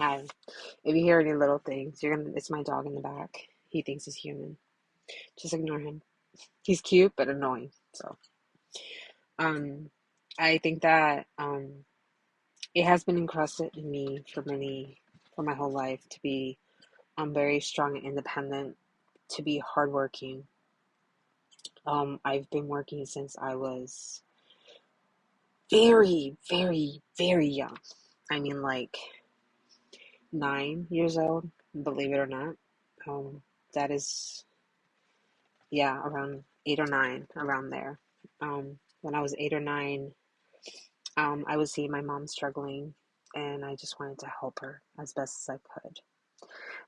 Hi. If you hear any little things, it's my dog in the back. He thinks he's human. Just ignore him. He's cute but annoying. So, um, I think that it has been encrusted in me for my whole life to be very strong and independent, to be hardworking. I've been working since I was very, very, very young. I mean, like 9 years old, believe it or not. That is yeah, around 8 or 9, around there. When I was 8 or 9, I was seeing my mom struggling, and I just wanted to help her as best as I could.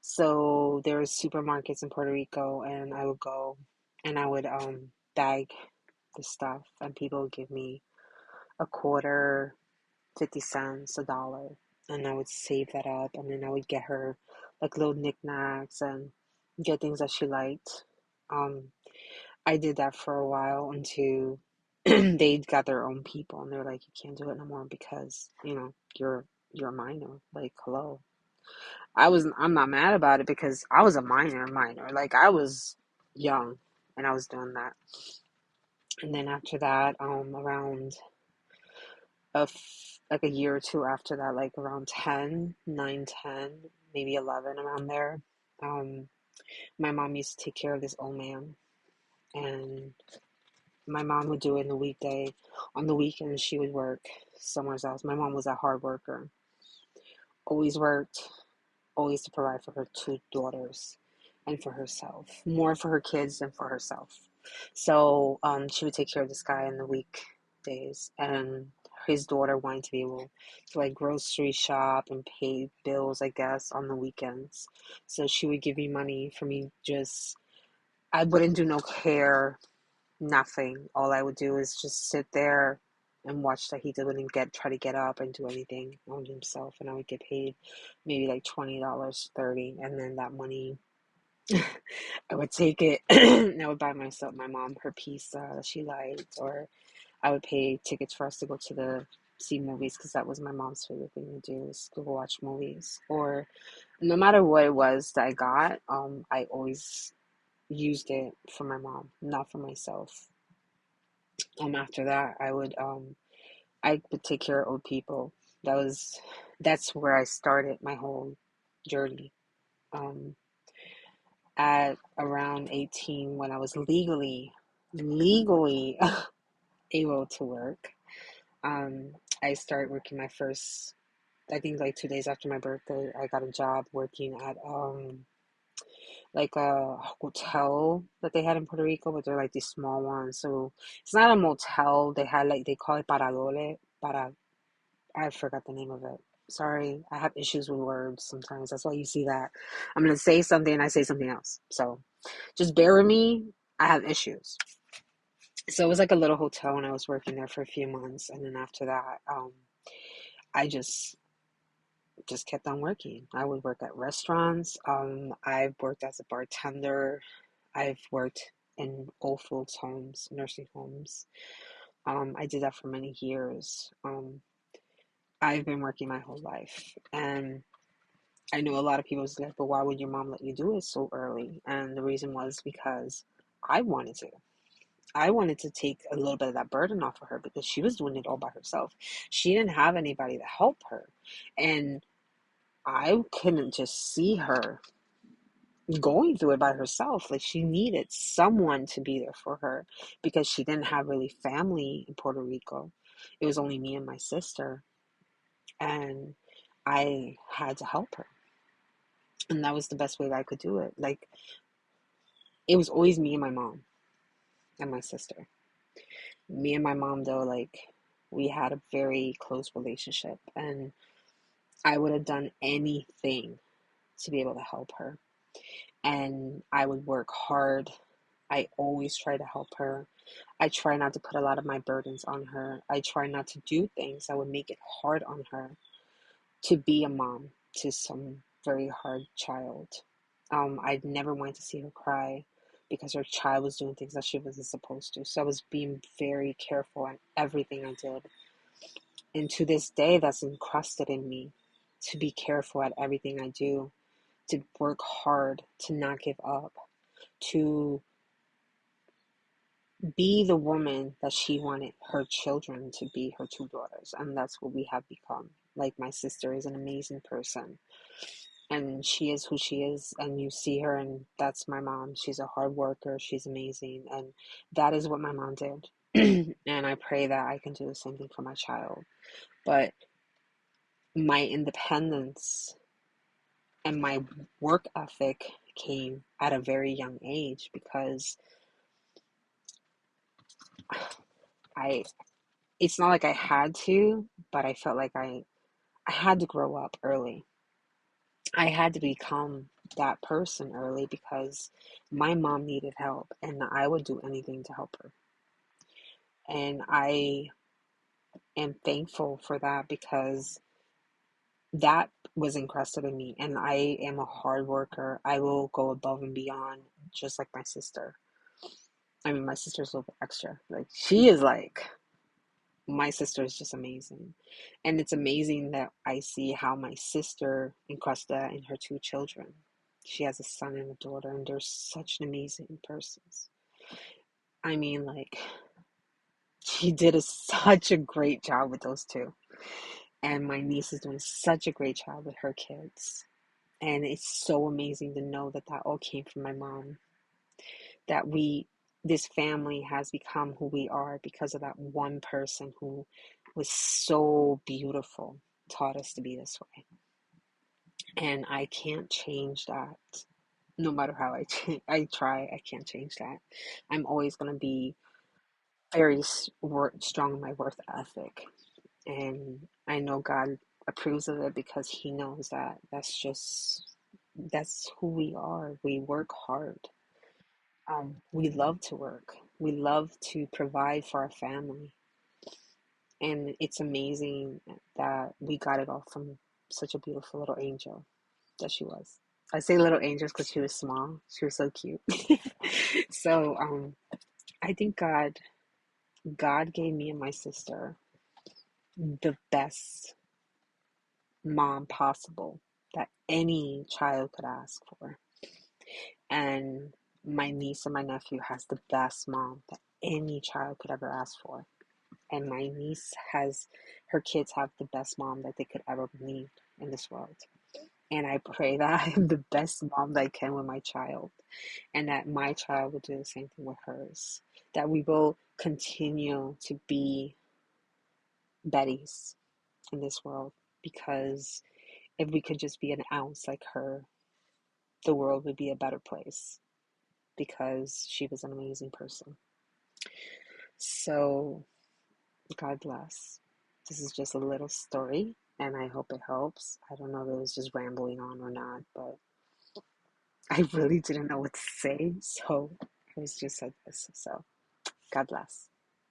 So there were supermarkets in Puerto Rico, and I would go and I would bag the stuff, and people would give me a quarter, 50 cents, $1, and I would save that up, and then I would get her like little knickknacks and get things that she liked. Um, I did that for a while until they got their own people, and they're like, you can't do it no more because you're a minor. Like, hello. I'm not mad about it because I was a minor. Like, I was young and I was doing that. And then after that, around like a year or two after that, like around 10, 9, 10, maybe 11, around there, um, my mom used to take care of this old man, and my mom would do it in the weekday. On the weekends, she would work somewhere else. My mom was a hard worker, always worked, always to provide for her two daughters and for herself, more for her kids than for herself. So she would take care of this guy in the weekdays, and his daughter wanted to be able to like grocery shop and pay bills, I guess, on the weekends. So she would give me money for me just, I wouldn't do no care, nothing. All I would do is just sit there and watch that he didn't try to get up and do anything on himself, and I would get paid maybe like $20, 30, and then that money I would take it and I would buy my mom her pizza that she liked, or I would pay tickets for us to go to the see movies because that was my mom's favorite thing to do, is to go watch movies. Or no matter what it was that I got, I always used it for my mom, not for myself. After that, I would take care of old people. That's where I started my whole journey. Um, at around 18, when I was legally able to work, um, I started working my first. I think like 2 days after my birthday, I got a job working at like a hotel that they had in Puerto Rico, but they're like these small ones. So it's not a motel. They had like they call it paradole. Para I forgot the name of it. Sorry, I have issues with words sometimes. That's why you see that. I'm gonna say something and I say something else. So just bear with me. I have issues. So it was like a little hotel, and I was working there for a few months, and then after that, I just kept on working. I would work at restaurants. I've worked as a bartender. I've worked in old folks' homes, nursing homes. I did that for many years. I've been working my whole life, and I know a lot of people was like, but why would your mom let you do it so early? And the reason was because I wanted to. I wanted to take a little bit of that burden off of her because she was doing it all by herself. She didn't have anybody to help her. And I couldn't just see her going through it by herself. Like, she needed someone to be there for her because she didn't have really family in Puerto Rico. It was only me and my sister. And I had to help her. And that was the best way that I could do it. Like, it was always me and my mom and my sister. Me and my mom, though, like, we had a very close relationship, and I would have done anything to be able to help her. And I would work hard. I always try to help her. I try not to put a lot of my burdens on her. I try not to do things that would make it hard on her to be a mom to some very hard child. I never wanted to see her cry because her child was doing things that she wasn't supposed to. So I was being very careful in everything I did. And to this day, that's encrusted in me. to be careful at everything I do, to work hard, to not give up, to be the woman that she wanted her children to be, her two daughters. And that's what we have become. Like, my sister is an amazing person, and she is who she is, and you see her, and that's my mom. She's a hard worker, she's amazing, and that is what my mom did. And I pray that I can do the same thing for my child. But my independence and my work ethic came at a very young age, because I it's not like I had to, but I felt like I had to grow up early. I had to become that person early, because my mom needed help, and I would do anything to help her. And I am thankful for that, because that was encrusted in me, and I am a hard worker. I will go above and beyond, just like my sister. I mean, my sister's a little bit extra. Like, she is like, my sister is just amazing. And it's amazing that I see how my sister encrusted that in her two children. She has a son and a daughter, and they're such an amazing persons. I mean, like, she did such a great job with those two. And my niece is doing such a great job with her kids. And it's so amazing to know that that all came from my mom. That this family has become who we are because of that one person who was so beautiful, taught us to be this way. And I can't change that. No matter how I try, I can't change that. I'm always going to be very strong in my work ethic. And I know God approves of it, because He knows that that's who we are. We work hard. We love to work. We love to provide for our family. And it's amazing that we got it all from such a beautiful little angel that she was. I say little angels because she was small. She was so cute. So I think God gave me and my sister the best mom possible that any child could ask for. And my niece and my nephew has the best mom that any child could ever ask for. And my niece has, her kids have the best mom that they could ever need in this world. And I pray that I am the best mom that I can with my child, and that my child will do the same thing with hers. That we will continue to be Bettys in this world, because if we could just be an ounce like her, the world would be a better place, because she was an amazing person. So, God bless. This is just a little story, and I hope it helps. I don't know if it was just rambling on or not, but I really didn't know what to say, so I was just like this. So, God bless.